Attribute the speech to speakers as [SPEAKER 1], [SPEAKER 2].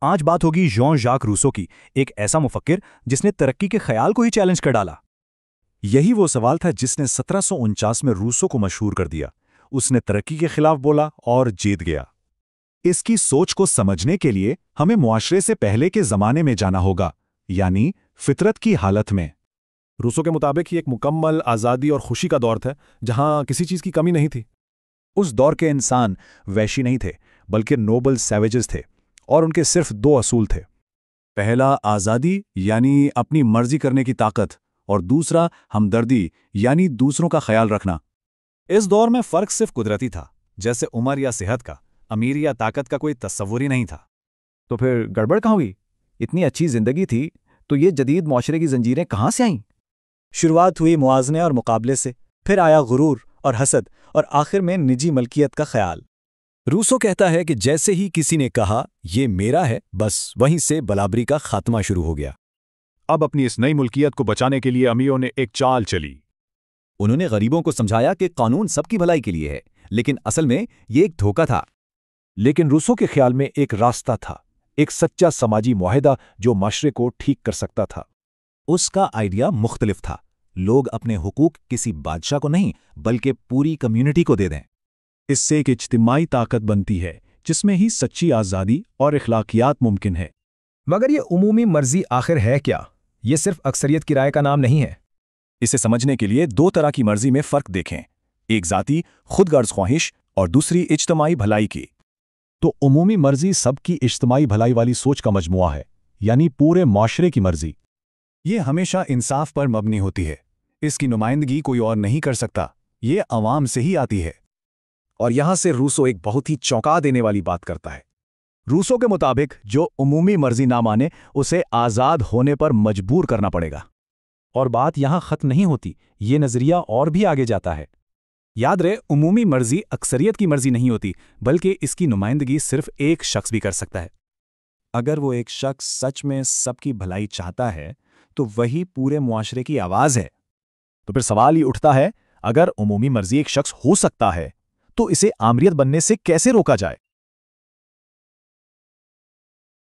[SPEAKER 1] آج بات ہوگی جان ژاک روسو کی، ایک ایسا مفکر جس نے ترقی کے خیال کو ہی چیلنج کر ڈالا۔
[SPEAKER 2] یہی وہ سوال تھا جس نے 1749 میں روسو کو مشہور کر دیا۔ اس نے ترقی کے خلاف بولا اور جیت گیا۔ اس کی سوچ کو سمجھنے کے لیے ہمیں معاشرے سے پہلے کے زمانے میں جانا ہوگا، یعنی فطرت کی حالت میں۔
[SPEAKER 3] روسو کے مطابق یہ ایک مکمل آزادی اور خوشی کا دور تھا جہاں کسی چیز کی کمی نہیں تھی۔
[SPEAKER 2] اس دور کے انسان وحشی نہیں تھے بلکہ نوبل سیویجز تھے، اور ان کے صرف دو اصول تھے۔ پہلا آزادی یعنی اپنی مرضی کرنے کی طاقت، اور دوسرا ہمدردی یعنی دوسروں کا خیال رکھنا۔
[SPEAKER 4] اس دور میں فرق صرف قدرتی تھا، جیسے عمر یا صحت کا، امیر یا طاقت کا کوئی تصور ہی نہیں تھا۔
[SPEAKER 5] تو پھر گڑبڑ کہاں ہوئی؟ اتنی اچھی زندگی تھی تو یہ جدید معاشرے کی زنجیریں کہاں سے آئیں؟
[SPEAKER 1] شروعات ہوئی موازنے اور مقابلے سے، پھر آیا غرور اور حسد، اور آخر میں نجی ملکیت کا خیال۔
[SPEAKER 6] روسو کہتا ہے کہ جیسے ہی کسی نے کہا یہ میرا ہے، بس وہیں سے برابری کا خاتمہ شروع ہو گیا۔
[SPEAKER 3] اب اپنی اس نئی ملکیت کو بچانے کے لیے امیروں نے ایک چال چلی۔
[SPEAKER 6] انہوں نے غریبوں کو سمجھایا کہ قانون سب کی بھلائی کے لیے ہے، لیکن اصل میں یہ ایک دھوکہ تھا۔
[SPEAKER 2] لیکن روسو کے خیال میں ایک راستہ تھا، ایک سچا سماجی معاہدہ جو معاشرے کو ٹھیک کر سکتا تھا۔
[SPEAKER 7] اس کا آئیڈیا مختلف تھا۔ لوگ اپنے حقوق کسی بادشاہ کو نہیں بلکہ پوری کمیونٹی کو دے دیں۔
[SPEAKER 2] اس سے ایک اجتماعی طاقت بنتی ہے جس میں ہی سچی آزادی اور اخلاقیات ممکن ہے۔
[SPEAKER 5] مگر یہ عمومی مرضی آخر ہے کیا؟ یہ صرف اکثریت کی رائے کا نام نہیں ہے۔
[SPEAKER 2] اسے سمجھنے کے لیے دو طرح کی مرضی میں فرق دیکھیں، ایک ذاتی خود غرض خواہش اور دوسری اجتماعی بھلائی کی۔ تو عمومی مرضی سب کی اجتماعی بھلائی والی سوچ کا مجموعہ ہے، یعنی پورے معاشرے کی مرضی۔ یہ ہمیشہ انصاف پر مبنی ہوتی ہے، اس کی نمائندگی کوئی اور نہیں کر سکتا، یہ عوام سے ہی آتی ہے۔ اور یہاں سے روسو ایک بہت ہی چونکا دینے والی بات کرتا ہے۔ روسو کے مطابق جو عمومی مرضی نہ مانے اسے آزاد ہونے پر مجبور کرنا پڑے گا۔
[SPEAKER 1] اور بات یہاں ختم نہیں ہوتی، یہ نظریہ اور بھی آگے جاتا ہے۔ یاد رہے، عمومی مرضی اکثریت کی مرضی نہیں ہوتی، بلکہ اس کی نمائندگی صرف ایک شخص بھی کر سکتا ہے۔
[SPEAKER 7] اگر وہ ایک شخص سچ میں سب کی بھلائی چاہتا ہے تو وہی پورے معاشرے کی آواز ہے۔
[SPEAKER 2] تو پھر سوال یہ اٹھتا ہے، اگر عمومی مرضی ایک شخص ہو سکتا ہے تو اسے آمریت بننے سے کیسے روکا جائے؟